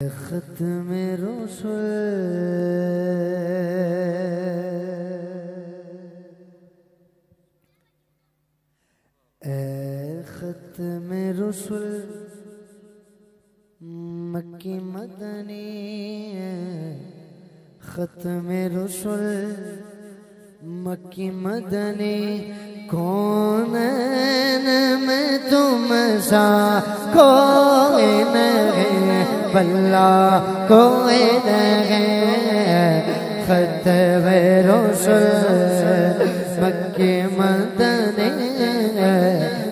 खत्म रसूल खत्म रसूल मक्की मदनी खत्म रसूल मक्की मदनी कौन में तुम सा कोई नहीं बल्ला कोई नहीं खत्म रसूल मक्की मदनी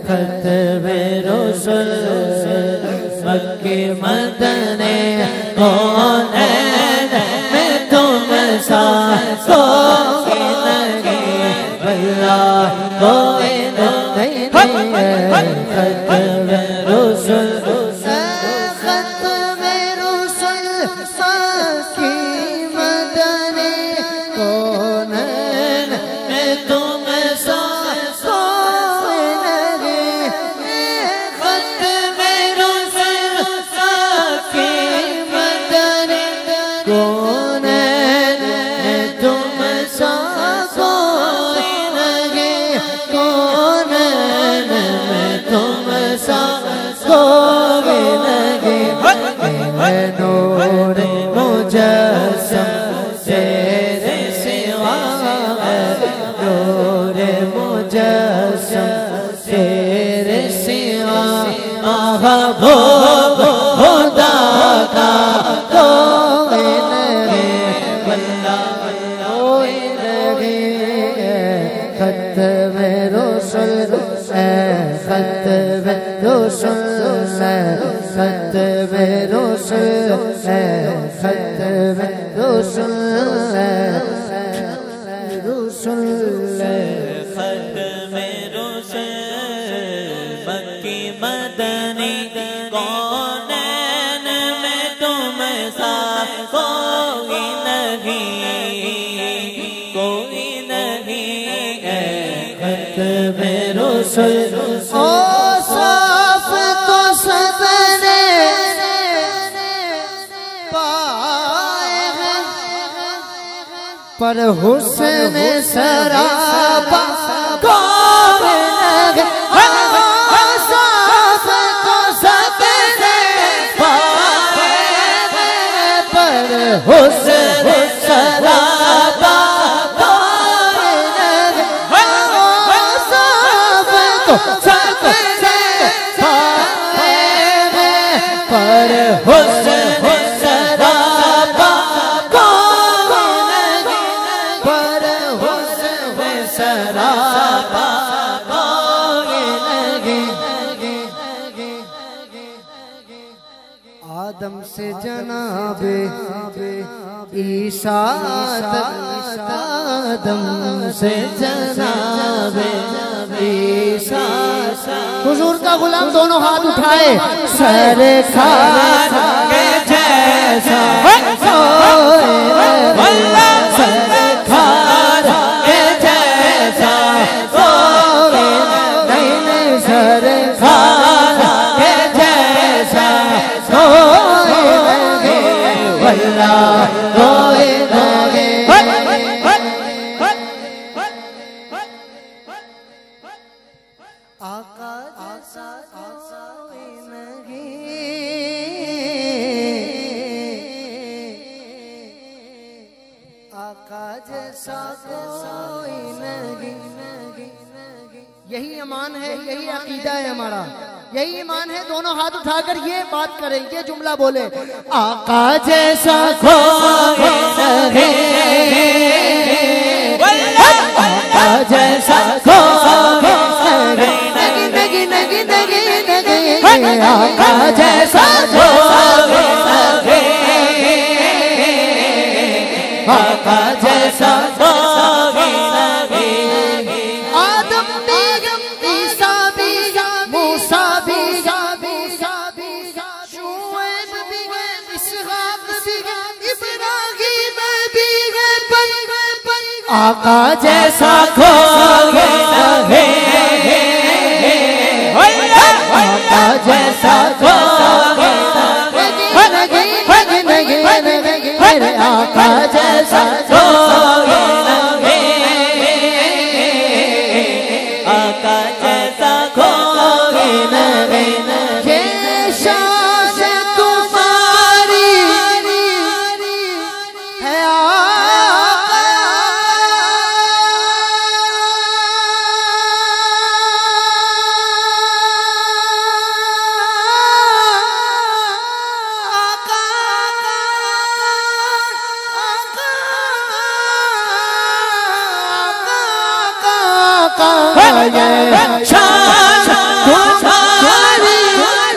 खत्म रसूल मक्की मदनी कौन में तुम सा कोई नहीं बल्ला कोई नहीं खत्म रसूल पर हुस्न सराबा कोई नहीं साफ तो सबने पाए पर हुस्न सराबा कोई नहीं साफ तो सबने पाए पर हुस्न आदम से जनाबे ईसा तक आदम से जनाबे ईसा हुजूर का गुलाम दोनों हाथ उठाए सरकार के जैसा सरकार के जैसा नहीं सरकार के जैसा यही ईमान है, यही अकीदा है हमारा, यही ईमान है। दोनों हाथ उठाकर ये बात करें, ये जुमला बोले, आका जैसा कोई नहीं, आका जैसा कोई नहीं, नहीं नहीं आका जैसा कोई नहीं, आका जैसा कोई नहीं। आदम आका जैसा कोई नहीं, आका जैसा कोई नहीं, मेरे आका जैसा कोई नहीं, आका जैसा कोई नहीं। ये शान तुम्हारी है आका, ये शान तुम्हारी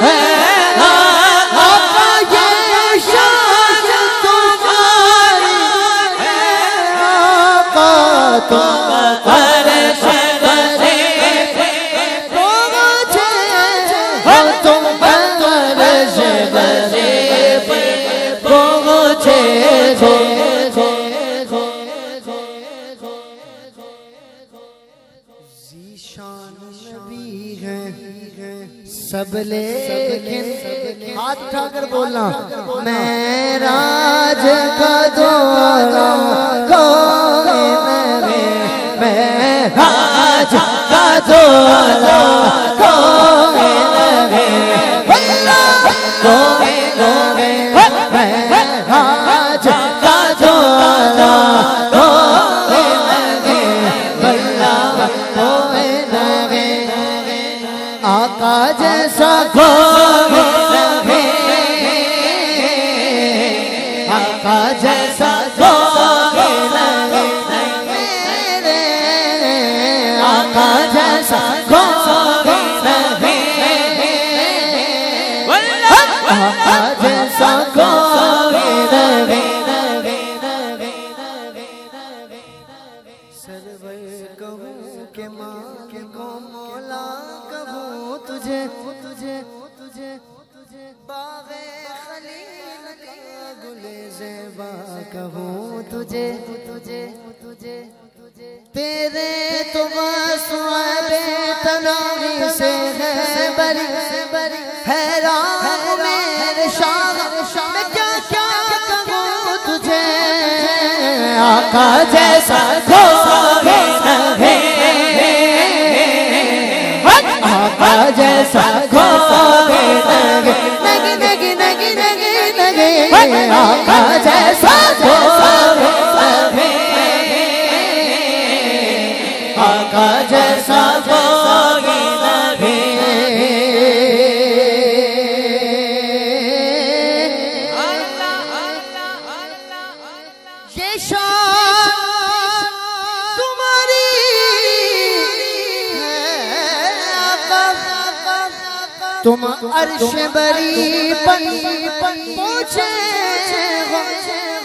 है आका, ये शान तुम्हारी है आका, तुम अर्श बसे पहुंचे हो, तुम अर्श बसे पहुंचे हो। ज़ीशान नबी हैं सब, लेकिन हाथ उठाकर बोलना, मेराज का दौरा कोई नहीं, मेराज का दौरा कोई नहीं, कोई नहीं, मेराज का दौरा कोई नहीं, कोई नहीं, आका जैसा कोई नहीं, आका जैसा कोई नहीं, मेरे आका जैसा कोई नहीं, आका जैसा कोई नहीं। सरवर कहूँ के मालिको मौला कहूँ तुझे, तुझे तुझे तुझे बाग़े खलील का गुले ज़ेबा कहूँ तुझे, तुझे तुझे तुझे तेरे तो बस बेतनामी से है बरी, हैरान मेरे शाह मैं क्या क्या कहूँ तुझे, आका जैसा कोई नहीं, आका जैसा कोई नहीं, नहीं नहीं नहीं नहीं, आका जैसा कोई नहीं, आका जैसा कोई नहीं। ये शान तुम्हारी है आका, तुम अर्श बरी पर पहुंचे हो,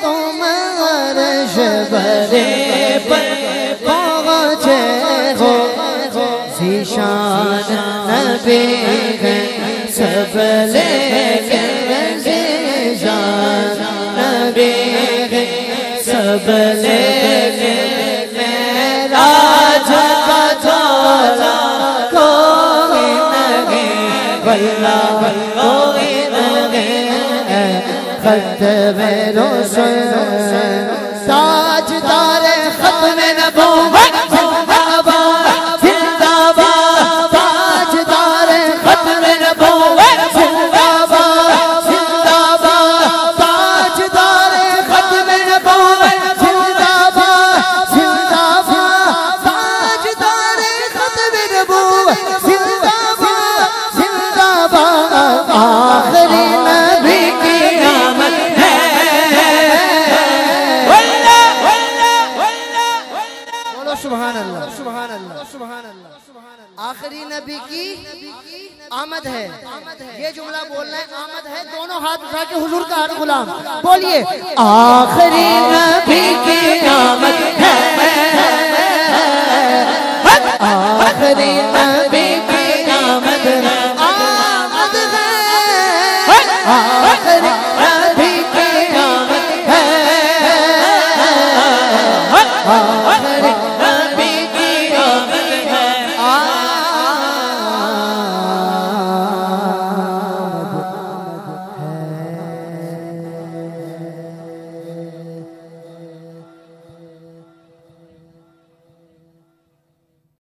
तुम अर्श बरी पर पहुंचे हो। ज़ीशान नबी हैं सब, लेकिन ज़ीशान नबी हैं सब, लेकिन मेराज का दौरा कोई नहीं, वल्लाह कोई नहीं, खत्म रसूल ताजदार खत्म नबूवत जिंदाबाद, जिंदाबाद, ताजदार खत्म नबूवत जिंदाबाद, जिंदाबाद, ताजदार खत्म नबूवत जिंदाबाद, जिंदाबाद, ताजदार खत्म नबूवत जिंदाबाद, जिंदाबाद, आखिरी नबी की आमद है, बोलो सुभान अल्लाह, सुभान अल्लाह, सुभान अल्लाह, आखिरी नबी की आमद है। ये जुमला बोलना है, आमद है, दोनों हाथ उठा के हुजूर का हर गुलाम बोलिए, आखिरी नबी की आमद है, आखिरी